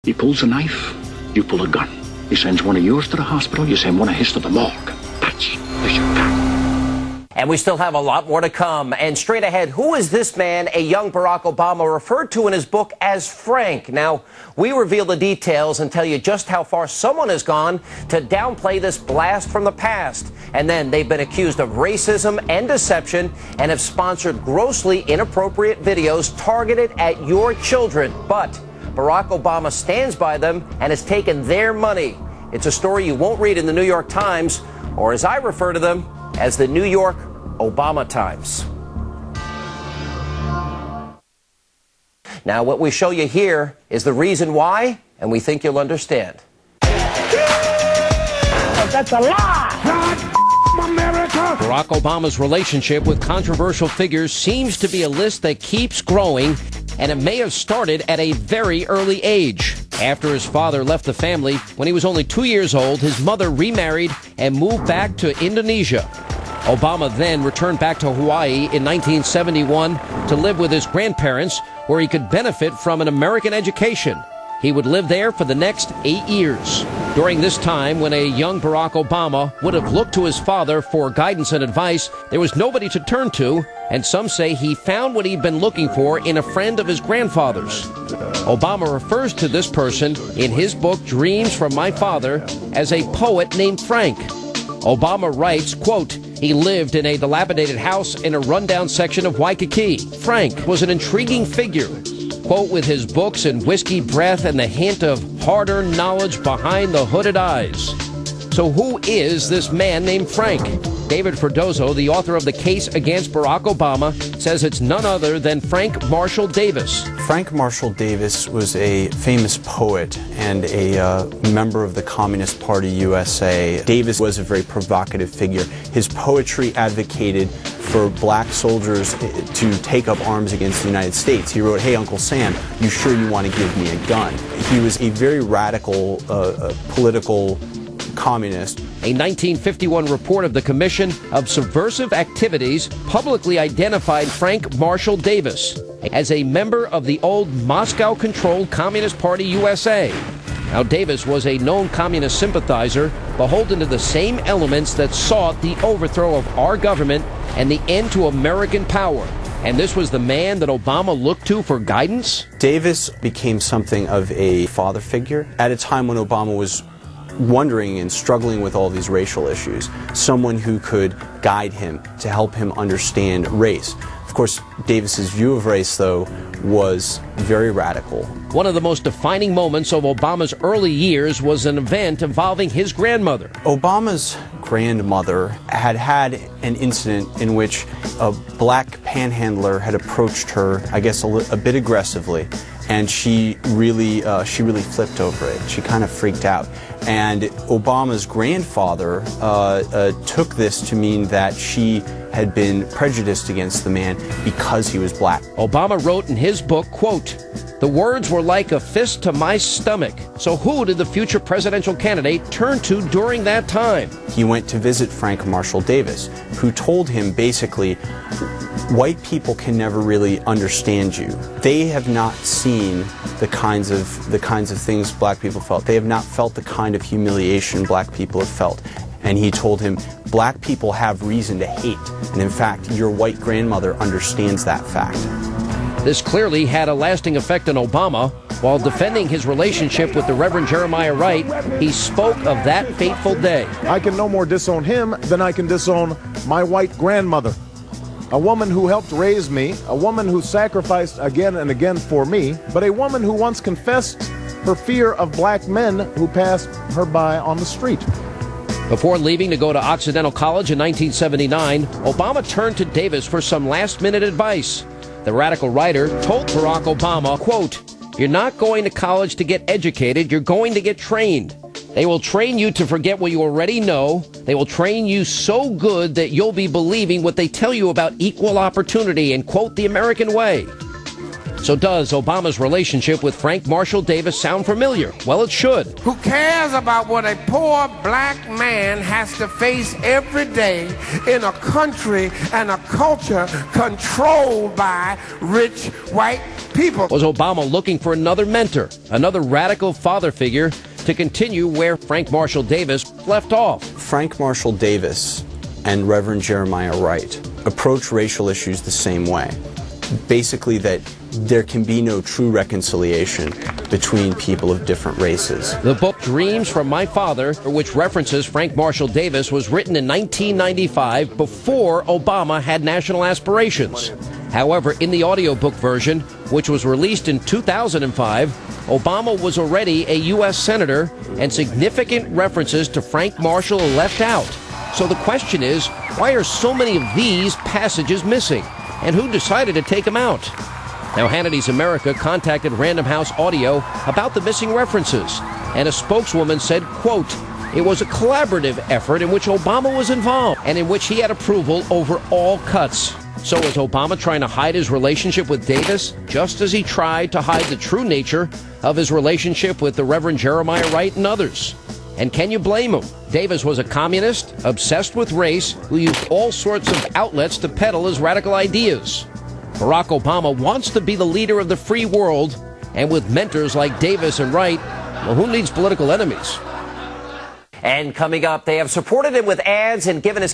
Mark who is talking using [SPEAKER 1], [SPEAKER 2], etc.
[SPEAKER 1] He pulls a knife, you pull a gun. He sends one of yours to the hospital, you send one of his to the morgue. That's your fact.
[SPEAKER 2] And we still have a lot more to come. And straight ahead, who is this man a young Barack Obama referred to in his book as Frank? Now, we reveal the details and tell you just how far someone has gone to downplay this blast from the past. And then they've been accused of racism and deception and have sponsored grossly inappropriate videos targeted at your children. But Barack Obama stands by them and has taken their money. It's a story you won't read in the New York Times, or as I refer to them, as the New York Obama Times. Now, what we show you here is the reason why, and we think you'll understand.
[SPEAKER 3] That's a lie! America!
[SPEAKER 4] Barack Obama's relationship with controversial figures seems to be a list that keeps growing, and it may have started at a very early age. After his father left the family, when he was only 2 years old, his mother remarried and moved back to Indonesia. Obama then returned back to Hawaii in 1971 to live with his grandparents, where he could benefit from an American education. He would live there for the next 8 years. During this time, when a young Barack Obama would have looked to his father for guidance and advice, there was nobody to turn to, and some say he found what he'd been looking for in a friend of his grandfather's. Obama refers to this person in his book, Dreams from My Father, as a poet named Frank. Obama writes, quote, "He lived in a dilapidated house in a rundown section of Waikiki. Frank was an intriguing figure, quote, with his books and whiskey breath and the hint of hard-earned knowledge behind the hooded eyes." So who is this man named Frank? David Ferdozo, the author of The Case Against Barack Obama, says it's none other than Frank Marshall Davis.
[SPEAKER 5] Frank Marshall Davis was a famous poet and a member of the Communist Party USA. Davis was a very provocative figure. His poetry advocated for black soldiers to take up arms against the United States. He wrote, "Hey, Uncle Sam, you sure you want to give me a gun?" He was a very radical political communist.
[SPEAKER 4] A 1951 report of the Commission of Subversive Activities publicly identified Frank Marshall Davis as a member of the old Moscow-controlled Communist Party USA. Now, Davis was a known communist sympathizer, beholden to the same elements that sought the overthrow of our government and the end to American power. And this was the man that Obama looked to for guidance?
[SPEAKER 5] Davis became something of a father figure at a time when Obama was wondering and struggling with all these racial issues, someone who could guide him to help him understand race. Of course, Davis's view of race, though, was very radical.
[SPEAKER 4] One of the most defining moments of Obama's early years was an event involving his grandmother.
[SPEAKER 5] Obama's grandmother had had an incident in which a black panhandler had approached her, I guess, a bit aggressively, and she really flipped over it. She kind of freaked out. And Obama's grandfather took this to mean that she had been prejudiced against the man because he was black.
[SPEAKER 4] Obama wrote in his book, quote, "The words were like a fist to my stomach." So who did the future presidential candidate turn to during that time?
[SPEAKER 5] He went to visit Frank Marshall Davis, who told him basically, white people can never really understand you. They have not seen the kinds of things black people felt. They have not felt the kind of humiliation black people have felt. And he told him, black people have reason to hate. And in fact, your white grandmother understands that fact.
[SPEAKER 4] This clearly had a lasting effect on Obama. While defending his relationship with the Reverend Jeremiah Wright, he spoke of that fateful day.
[SPEAKER 6] I can no more disown him than I can disown my white grandmother. A woman who helped raise me, a woman who sacrificed again and again for me, but a woman who once confessed her fear of black men who passed her by on the street.
[SPEAKER 4] Before leaving to go to Occidental College in 1979, Obama turned to Davis for some last-minute advice. The radical writer told Barack Obama, quote, "You're not going to college to get educated, you're going to get trained. They will train you to forget what you already know. They will train you so good that you'll be believing what they tell you about equal opportunity and, quote, the American way." So does Obama's relationship with Frank Marshall Davis sound familiar? Well, it should.
[SPEAKER 7] Who cares about what a poor black man has to face every day in a country and a culture controlled by rich white people?
[SPEAKER 4] Was Obama looking for another mentor, another radical father figure to continue where Frank Marshall Davis left off?
[SPEAKER 5] Frank Marshall Davis and Reverend Jeremiah Wright approach racial issues the same way. Basically that there can be no true reconciliation between people of different races.
[SPEAKER 4] The book Dreams from My Father, which references Frank Marshall Davis, was written in 1995 before Obama had national aspirations. However, in the audiobook version, which was released in 2005, Obama was already a U.S. Senator, and significant references to Frank Marshall are left out. So the question is, why are so many of these passages missing? And who decided to take them out? Now, Hannity's America contacted Random House Audio about the missing references, and a spokeswoman said, quote, "It was a collaborative effort in which Obama was involved and in which he had approval over all cuts." So is Obama trying to hide his relationship with Davis, just as he tried to hide the true nature of his relationship with the Reverend Jeremiah Wright and others? And can you blame him? Davis was a communist, obsessed with race, who used all sorts of outlets to peddle his radical ideas. Barack Obama wants to be the leader of the free world, and with mentors like Davis and Wright, well, who needs political enemies?
[SPEAKER 2] And coming up, they have supported him with ads and given his